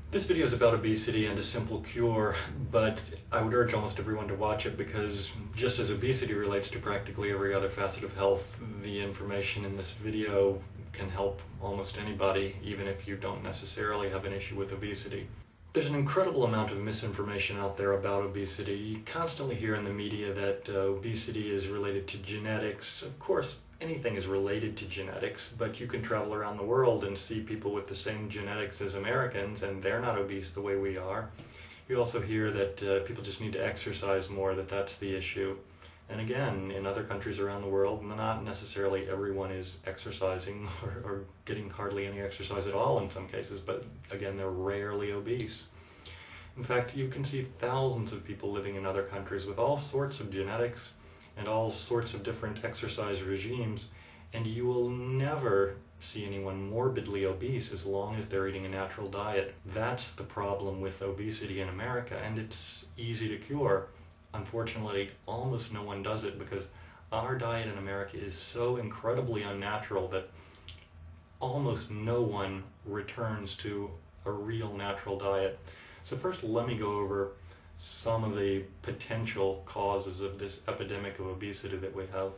This video is about obesity and a simple cure, but I would urge almost everyone to watch it because just as obesity relates to practically every other facet of health, the information in this video can help almost anybody, even if you don't necessarily have an issue with obesity. There's an incredible amount of misinformation out there about obesity. You constantly hear in the media that obesity is related to genetics. Of course, anything is related to genetics, but you can travel around the world and see people with the same genetics as Americans, and they're not obese the way we are. You also hear that people just need to exercise more, that's the issue. And again, in other countries around the world, not necessarily everyone is exercising or getting hardly any exercise at all in some cases, but again, they're rarely obese. In fact, you can see thousands of people living in other countries with all sorts of genetics and all sorts of different exercise regimes, and you will never see anyone morbidly obese as long as they're eating a natural diet. That's the problem with obesity in America, and it's easy to cure. Unfortunately, almost no one does it because our diet in America is so incredibly unnatural that almost no one returns to a real natural diet. So first, let me go over some of the potential causes of this epidemic of obesity that we have.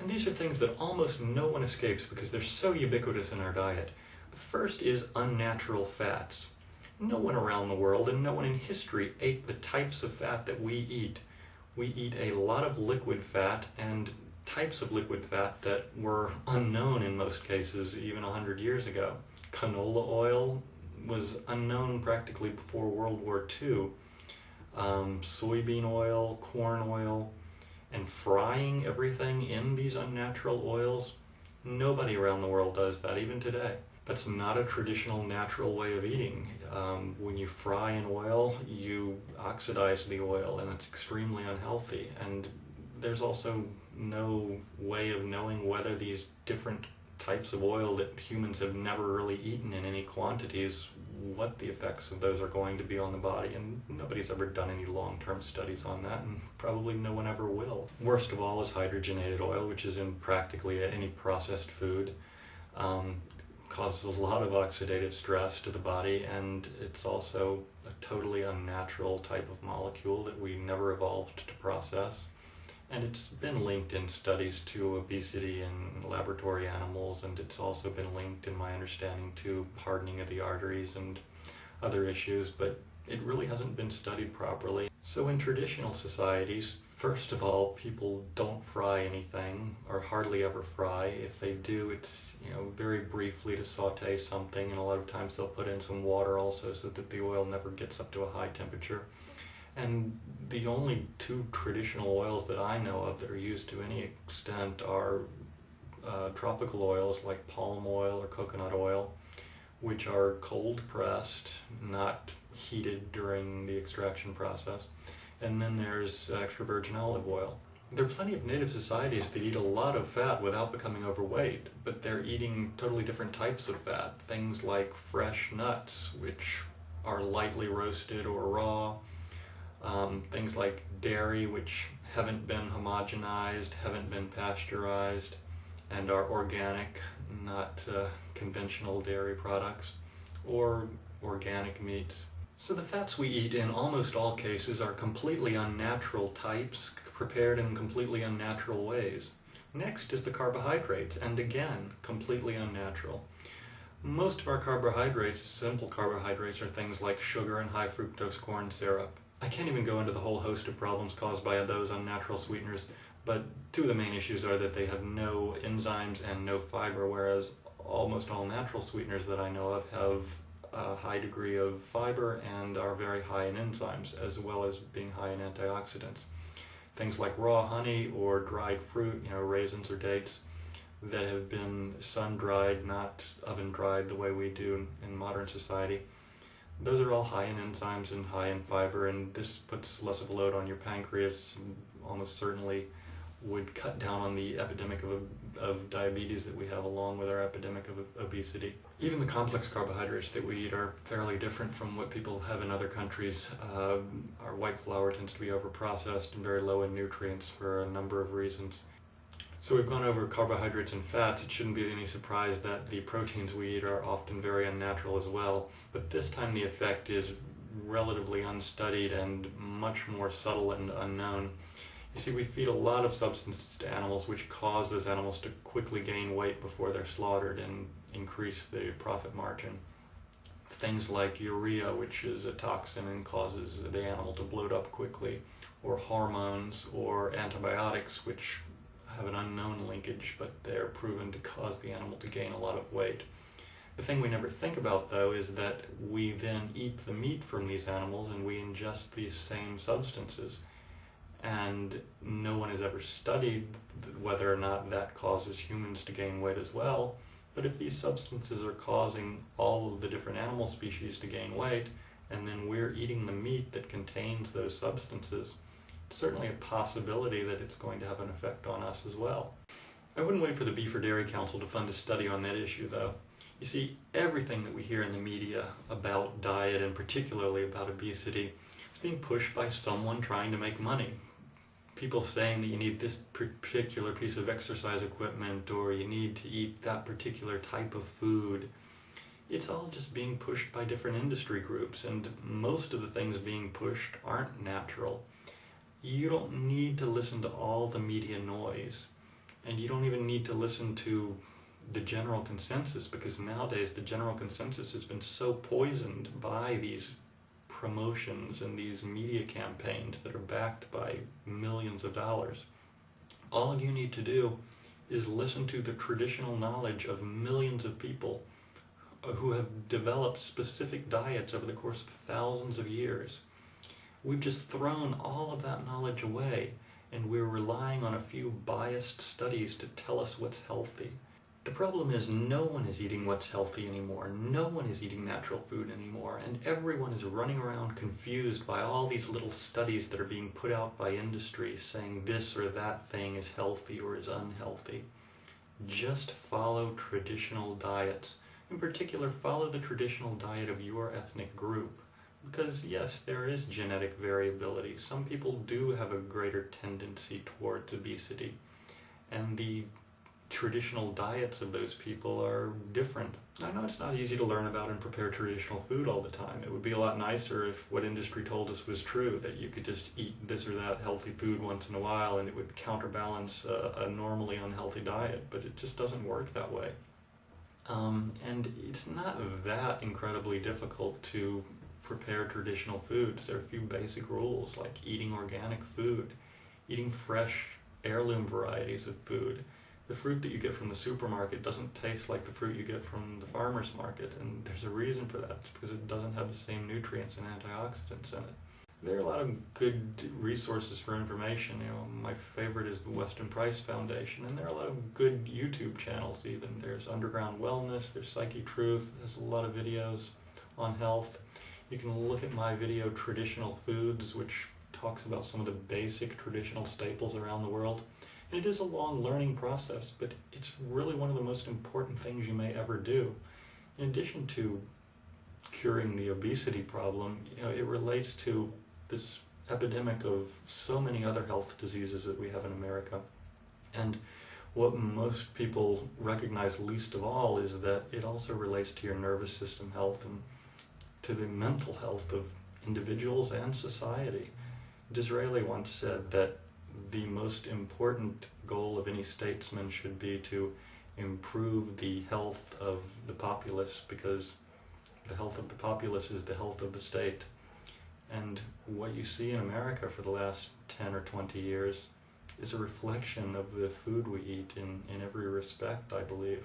And these are things that almost no one escapes because they're so ubiquitous in our diet. The first is unnatural fats. No one around the world and no one in history ate the types of fat that we eat. We eat a lot of liquid fat and types of liquid fat that were unknown in most cases even 100 years ago. Canola oil was unknown practically before World War II. Soybean oil, corn oil, and frying everything in these unnatural oils, nobody around the world does that, even today. That's not a traditional natural way of eating. When you fry in oil, you oxidize the oil, and it's extremely unhealthy. And there's also no way of knowing whether these different types of oil that humans have never really eaten in any quantities, what the effects of those are going to be on the body, and nobody's ever done any long-term studies on that, and probably no one ever will. Worst of all is hydrogenated oil, which is in practically any processed food. Causes a lot of oxidative stress to the body, and it's also a totally unnatural type of molecule that we never evolved to process. And it's been linked in studies to obesity in laboratory animals, and it's also been linked, in my understanding, to hardening of the arteries and other issues, but it really hasn't been studied properly. So in traditional societies, first of all, people don't fry anything, or hardly ever fry. If they do, it's very briefly to saute something, and a lot of times they'll put in some water also so that the oil never gets up to a high temperature. And the only two traditional oils that I know of that are used to any extent are tropical oils like palm oil or coconut oil, which are cold pressed, not heated during the extraction process. And then there's extra virgin olive oil. There are plenty of native societies that eat a lot of fat without becoming overweight, but they're eating totally different types of fat. Things like fresh nuts, which are lightly roasted or raw. Things like dairy, which haven't been homogenized, haven't been pasteurized, and are organic, not conventional dairy products, or organic meats. So the fats we eat in almost all cases are completely unnatural types, prepared in completely unnatural ways. Next is the carbohydrates, and again, completely unnatural. Most of our carbohydrates, simple carbohydrates, are things like sugar and high fructose corn syrup. I can't even go into the whole host of problems caused by those unnatural sweeteners, but two of the main issues are that they have no enzymes and no fiber, whereas almost all natural sweeteners that I know of have a high degree of fiber and are very high in enzymes, as well as being high in antioxidants. Things like raw honey or dried fruit, raisins or dates, that have been sun-dried, not oven-dried the way we do in modern society. Those are all high in enzymes and high in fiber, and this puts less of a load on your pancreas, and almost certainly would cut down on the epidemic of diabetes that we have, along with our epidemic of obesity. Even the complex carbohydrates that we eat are fairly different from what people have in other countries. Our white flour tends to be overprocessed and very low in nutrients for a number of reasons. So we've gone over carbohydrates and fats. It shouldn't be any surprise that the proteins we eat are often very unnatural as well, but this time the effect is relatively unstudied and much more subtle and unknown. You see, we feed a lot of substances to animals which cause those animals to quickly gain weight before they're slaughtered and increase the profit margin. Things like urea, which is a toxin and causes the animal to bloat up quickly, or hormones or antibiotics, which have an unknown linkage, but they're proven to cause the animal to gain a lot of weight. The thing we never think about, though, is that we then eat the meat from these animals and we ingest these same substances. And no one has ever studied whether or not that causes humans to gain weight as well. But if these substances are causing all of the different animal species to gain weight, and then we're eating the meat that contains those substances, it's certainly a possibility that it's going to have an effect on us as well. I wouldn't wait for the Beef or Dairy Council to fund a study on that issue, though. You see, everything that we hear in the media about diet, and particularly about obesity, is being pushed by someone trying to make money. People saying that you need this particular piece of exercise equipment, or you need to eat that particular type of food. It's all just being pushed by different industry groups, and most of the things being pushed aren't natural. You don't need to listen to all the media noise, and you don't even need to listen to the general consensus, because nowadays the general consensus has been so poisoned by these promotions and these media campaigns that are backed by millions of dollars. All you need to do is listen to the traditional knowledge of millions of people who have developed specific diets over the course of thousands of years. We've just thrown all of that knowledge away, and we're relying on a few biased studies to tell us what's healthy. The problem is no one is eating what's healthy anymore. No one is eating natural food anymore, and everyone is running around confused by all these little studies that are being put out by industry saying this or that thing is healthy or is unhealthy. Just follow traditional diets. In particular, follow the traditional diet of your ethnic group. Because yes, there is genetic variability. Some people do have a greater tendency towards obesity, and the traditional diets of those people are different. I know it's not easy to learn about and prepare traditional food all the time. It would be a lot nicer if what industry told us was true, that you could just eat this or that healthy food once in a while and it would counterbalance a normally unhealthy diet, but it just doesn't work that way. And it's not that incredibly difficult to prepare traditional foods. There are a few basic rules, like eating organic food, eating fresh heirloom varieties of food. The fruit that you get from the supermarket doesn't taste like the fruit you get from the farmer's market, and there's a reason for that. It's because it doesn't have the same nutrients and antioxidants in it. There are a lot of good resources for information. My favorite is the Weston Price Foundation, and there are a lot of good YouTube channels even. There's Underground Wellness, there's Psyche Truth, there's a lot of videos on health. You can look at my video Traditional Foods, which talks about some of the basic traditional staples around the world. And it is a long learning process, but it's really one of the most important things you may ever do. In addition to curing the obesity problem, it relates to this epidemic of so many other health diseases that we have in America. And what most people recognize least of all is that it also relates to your nervous system health and to the mental health of individuals and society. Disraeli once said that the most important goal of any statesman should be to improve the health of the populace, because the health of the populace is the health of the state. And what you see in America for the last 10 or 20 years is a reflection of the food we eat in every respect, I believe.